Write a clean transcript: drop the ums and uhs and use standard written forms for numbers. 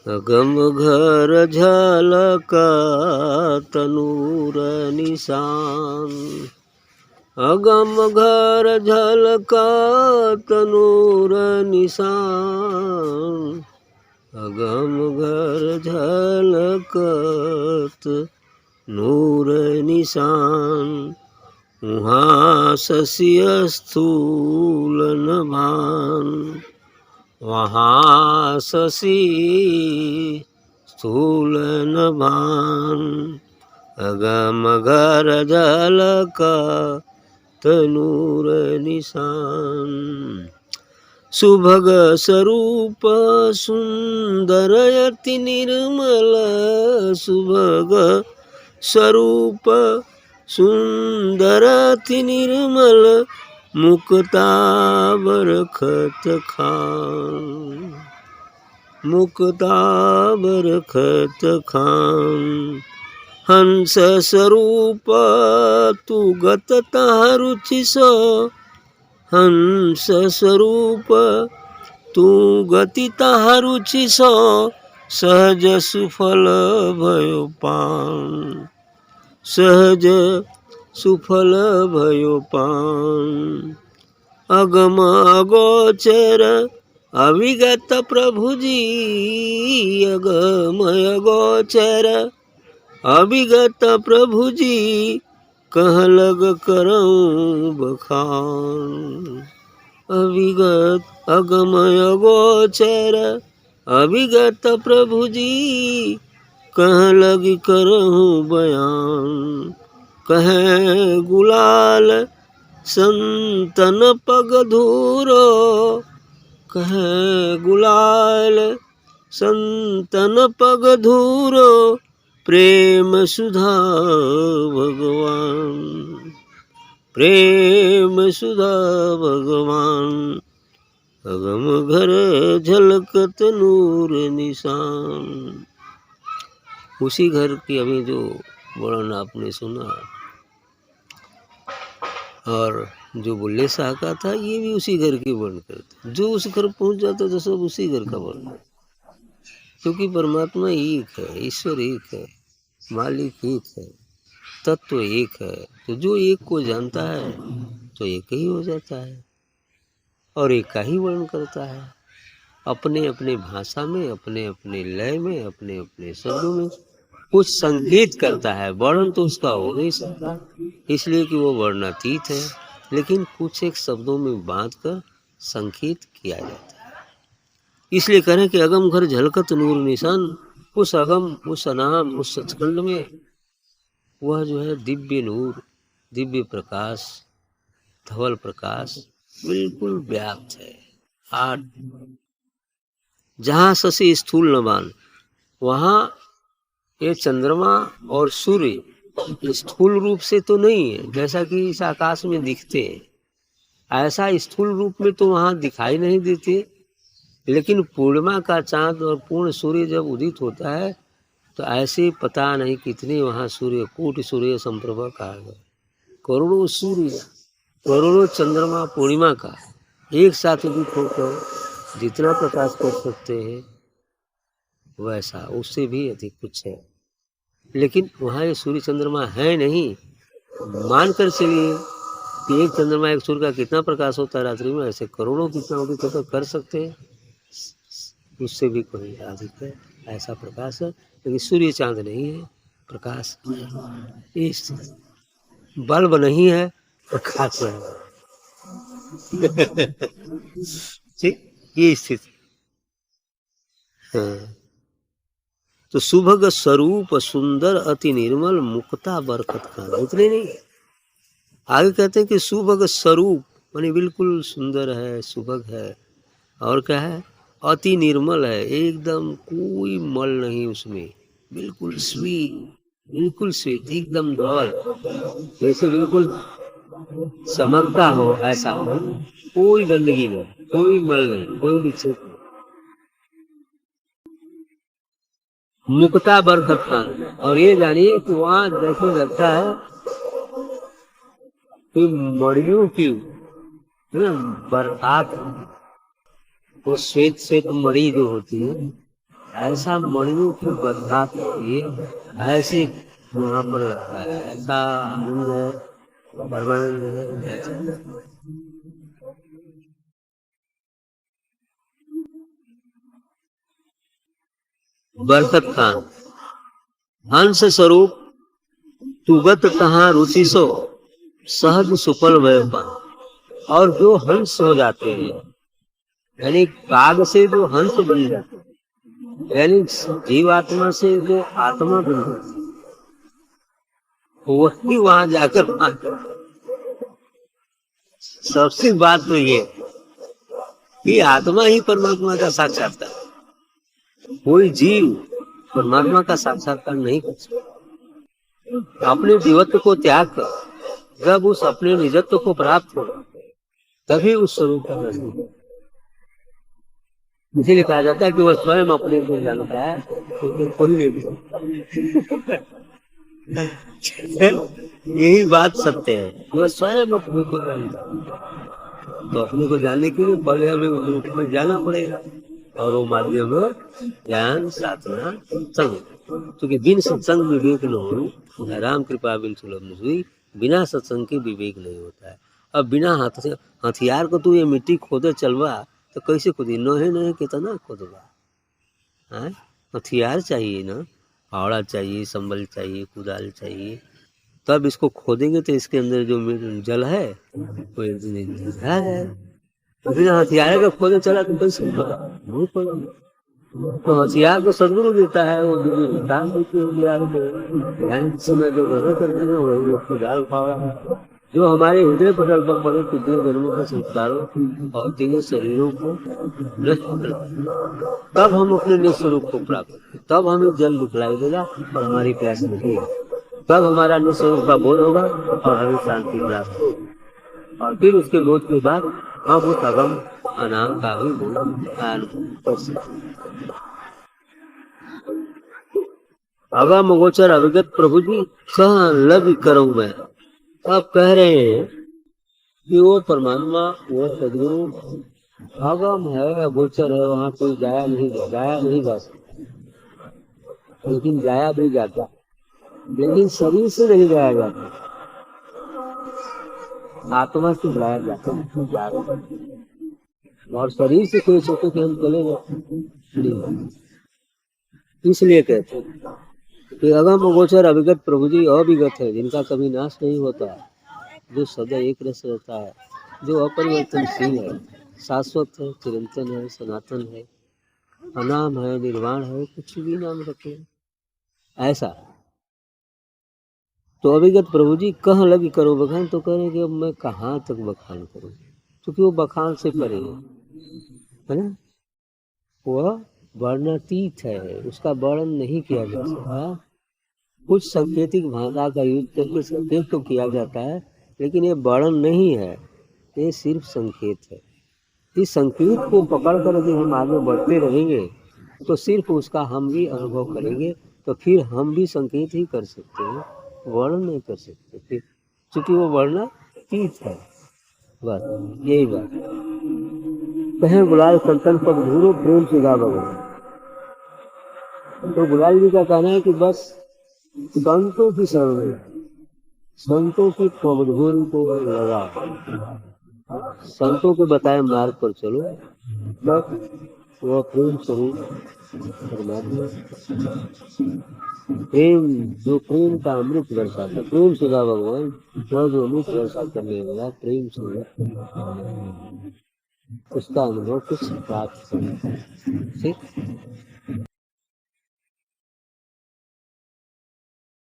अगम घर झलका तनूर निशान। अगम घर झलका तनूर निशान। अगम घर झलकत नूर निशान। वहाँ शशि स्थूल न भान। वहाँ शशि स्थूल न भान। अगम घर झलकत नूर निशान। सुभग स्वरूप सुंदर अति निर्मल। सुभग स्वरूप सुंदर अति निर्मल। मुक्ता बरखत खान। मुक्ता बरखत खान। हंस स्वरूप तू गत तहाँ रुचि सो। हंस स्वरूप तू गति तहाँ रुचि सो। सहज सुफल भयो पान। सहज सुफल भयो पान। अगम अगोचर अविगत प्रभु जी। अगम अगोचर अविगत प्रभु जी। कह लग करऊं बखान। अविगत अगम अगोचर अविगत प्रभु जी। कह लग करऊं बयान। कहे गुलाल संतन पग धूरो। कहे गुलाल संतन पग धूरो। प्रेम सुधा भगवान। प्रेम सुधा भगवान। अगम घर झलकत नूर निशान। उसी घर की अभी जो वर्णन आपने सुना और जो बुल्ले शाह का था ये भी उसी घर की वर्णन करते। जो उस घर पहुंच जाता तो सब उसी घर का वर्णन। क्योंकि परमात्मा एक है, ईश्वर एक है, मालिक एक है, तत्व एक है। तो जो एक को जानता है तो एक ही हो जाता है और एक का ही वर्णन करता है। अपने अपने भाषा में, अपने अपने लय में, अपने अपने शब्दों में कुछ संकेत करता है। वर्णन तो उसका हो नहीं सकता इसलिए कि वो वर्णातीत है, लेकिन कुछ एक शब्दों में बांध कर संकेत किया जाता है। इसलिए करें कि अगम घर झलकत नूर निशान। उस अगम, उस अनाम, उस सचखंड में वह जो है दिव्य नूर, दिव्य प्रकाश, धवल प्रकाश बिल्कुल व्याप्त है। आठ जहाँ शशि स्थूल नवान, वहाँ ये चंद्रमा और सूर्य स्थूल रूप से तो नहीं है जैसा कि इस आकाश में दिखते हैं। ऐसा स्थूल रूप में तो वहाँ दिखाई नहीं देते। लेकिन पूर्णिमा का चांद और पूर्ण सूर्य जब उदित होता है तो ऐसे पता नहीं कितने वहाँ सूर्य, कोटि सूर्य संप्रभा कहा गया। करोड़ों सूर्य, करोड़ों चंद्रमा पूर्णिमा का एक साथ उदित होकर जितना प्रकाश कर सकते हैं वैसा, उससे भी अधिक कुछ है। लेकिन वहाँ ये सूर्य चंद्रमा है नहीं। मानकर चलिए कि एक चंद्रमा एक सूर्य का कितना प्रकाश होता है रात्रि में, ऐसे करोड़ों कितना उदित होकर कर सकते हैं, उससे भी कोई अधिक है। ऐसा प्रकाश है। लेकिन सूर्य चांद नहीं है, प्रकाश इस बल्ब नहीं है, प्रकाश है। ठीक ये स्थिति। हाँ। तो सुभग स्वरूप सुंदर अति निर्मल मुक्ता बरकत खान, उतने नहीं। आगे कहते हैं कि सुभग स्वरूप माने बिल्कुल सुंदर है, सुभग है। और क्या है? अति निर्मल है, एकदम कोई मल नहीं उसमें, बिल्कुल स्वीट, बिल्कुल स्वीट, एकदम धवल, जैसे बिल्कुल चमकता हो ऐसा हो। कोई गंदगी नहीं, कोई मल नहीं, कोई विक्षेप नहीं। मुक्ता बरकत खान। और ये जानिए कि वहाँ जैसे लगता है कि मड़ियों की बरसात, वो श्वेत श्वेत मड़ी जो होती है ऐसा मणियों की बरसात होती है, ऐसे वहाँ पर लगता है, ऐसा आनंद है, परमानंद है, ऐसा। बरकत खान, हंस स्वरूप तुगत कहाँ रुचि सो, सहज सुफल व्यापार। और जो हंस हो जाते हैं, यानी काग से जो हंस बन जाते हैं, यानी जीवात्मा से जो आत्मा बन जाती है, वही वहां जाकर सबसे बात तो ये कि आत्मा ही परमात्मा का साक्षात्कार, कोई जीव परमात्मा का साक्षात्कार नहीं कर सकता। अपने जीवत्व को त्याग कर जब उस अपने निजत्व को प्राप्त हो, तभी उस स्वरूप का दर्शन हो। इसीलिए कहा जाता है कि वह स्वयं अपने को जानता है, तो कोई नहीं जानता। यही बात सत्य है, वह स्वयं अपने को जानता है। तो अपने को जानने के लिए पहले हमें उस रूप में जाना पड़ेगा, और वो माध्यम है ज्ञान साधना सत्संग। क्योंकि बिन सत्संग विवेक न हो, राम कृपा बिन सुलभ न हुई, बिना सत्संग के विवेक नहीं होता है। अब बिना हथियार को तू ये मिट्टी खोदे चलवा तो कैसे खोदी, नहे नहे कितना खोदवा, हथियार चाहिए ना, फावड़ा चाहिए, संबल चाहिए, कुदाल चाहिए, तब इसको खोदेंगे तो इसके अंदर जो जल है वो एक दिन धरा जाएगा। तो बिना हथियार का खोदे चला तो कैसे खोदा, नहीं खोदा। तो हथियार तो सदगुरु देता है, वो दान देते हैं, समय जो गलत करते हैं वही कुदाल फावड़ा है। जो हमारे हृदय पटल पर पड़े तीनों जन्मों के संस्कारों और तीनों शरीरों को नष्ट कर, तब हम अपने निज स्वरूप को प्राप्त, तब हमें जल दिखलाई देगा और हमारी प्यास मिटेगी, तब हमारा निज स्वरूप का बोध होगा और हमें शांति प्राप्त होगी। और फिर उसके बोध के बाद हम उस अगम अनाम का भी बोध कर सकते। अगम गोचर अविगत प्रभु जी कहाँ लग करूं मैं। आप कह रहे हैं कि वो परमात्मा, वो सदगुरु अगम है, गोचर है, वहां कोई जाया नहीं जा सकता, लेकिन जाया भी जाता, लेकिन शरीर से नहीं जाया जाता, आत्मा से जाया जाता। और शरीर से कोई सोचे कि हम चले गए, इसलिए कहते हैं कि अगम गोचर अविगत प्रभु जी अविगत है, जिनका कभी नाश नहीं होता, जो सदा एक रस रहता है, जो अपरिवर्तनशील है, शाश्वत है, चिरंतन है, सनातन है, अनाम है, निर्वाण है, कुछ भी नाम रखे ऐसा। तो अविगत प्रभु जी कहाँ लगी करो बखान, तो कह रहे कि अब मैं कहाँ तक बखान करूं, क्योंकि वो बखान से परे है ना, वह वर्णातीत है, उसका वर्णन नहीं किया जा सकता। कुछ सांकेतिक भाषा का यूज करके संकेत तो किया जाता है, लेकिन ये वर्णन नहीं है, ये सिर्फ संकेत है। इस संकेत को पकड़ कर यदि हम आगे बढ़ते रहेंगे तो सिर्फ उसका हम भी अनुभव करेंगे, तो फिर हम भी संकेत ही कर सकते हैं, वर्णन नहीं कर सकते फिर, क्योंकि वो वर्णातीत है। बस यही बात कहें। गुलाल संतन पद धूरो प्रेम से गा भगवान। तो गुलाल जी का कहना है कि बस संतों की शरण में, संतों की पवधूल को लगा, संतों के बताए मार्ग पर चलो, बस वह प्रेम स्वरूप परमात्मा, प्रेम जो प्रेम का अमृत बरसाता, प्रेम से गा भगवान, वह जो अमृत वर्षा करने वाला प्रेम स्वरूप, उसका अनुभव कुछ प्राप्त करना। ठीक।